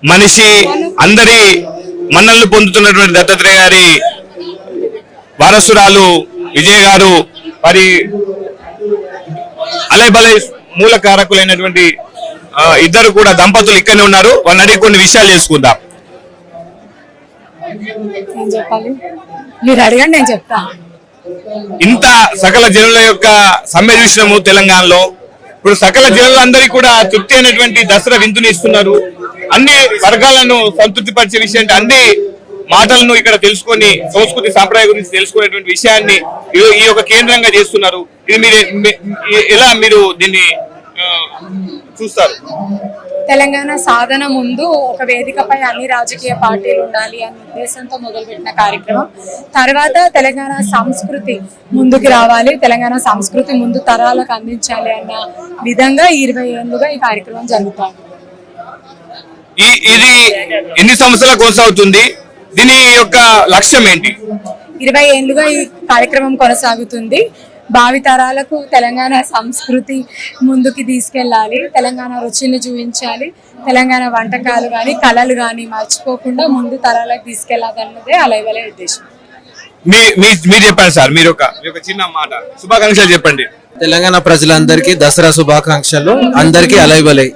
మనిషి అందరి మన్నలు పొందుతున్నటువంటి దత్తాత్రేయ గారి వారసురాలు విజయ్ గారు మరి అలైబలై మూల కారకులైనటువంటి ఇద్దరు కూడా దంపతులు ఇక్కడనే ఉన్నారు. వాళ్ళని అడిగి కొన్ని విషయాలు చేసుకుందాం. మీరు అడగండి, నేను చెప్తా. ఇంత సకల జనుల యొక్క సమ్మె చూసినాము తెలంగాణలో. ఇప్పుడు సకల జనులందరికీ కూడా తృప్తి అయినటువంటి దసరా విందుని ఇస్తున్నారు. అన్ని వర్గాలను సంతృప్తి పరిచే విషయం అంటే అన్ని మాటలను ఇక్కడ తెలుసుకొని సంస్కృతి సాంప్రదాయం గురించి తెలుసుకునేటువంటి విషయాన్ని ఈ యొక్క కేంద్రంగా చేస్తున్నారు. ఇది మీరు ఎలా మీరు దీన్ని చూస్తారు? తెలంగాణ సాధన ముందు ఒక వేదికపై అన్ని రాజకీయ పార్టీలు ఉండాలి అనే ఉద్దేశంతో మొదలుపెట్టిన కార్యక్రమం. తర్వాత తెలంగాణ సంస్కృతి ముందుకు రావాలి, తెలంగాణ సంస్కృతి ముందు తరాలకు అందించాలి అన్న విధంగా 20 ఏళ్లుగా ఈ కార్యక్రమం జరుగుతుంది. ఇది ఎన్ని సంవత్సరాలు కొనసాగుతుంది? దీని యొక్క లక్ష్యం ఏంటి? 20 ఏళ్లుగా ఈ కార్యక్రమం కొనసాగుతుంది. భావితరాలకు తెలంగాణ సంస్కృతి ముందుకు తీసుకెళ్ళాలి, తెలంగాణ రుచిని చూపించాలి, తెలంగాణ వంటకాలు కానీ కళలు కానీ మర్చిపోకుండా ముందు తరాలకు తీసుకెళ్లాలన్నదే అలైబలై ఉద్దేశం. మీరు చెప్పండి సార్, మీరు ఒక చిన్న మాట శుభాకాంక్షలు చెప్పండి. తెలంగాణ ప్రజలందరికీ దసరా శుభాకాంక్షలు. అందరికీ అలైబలై.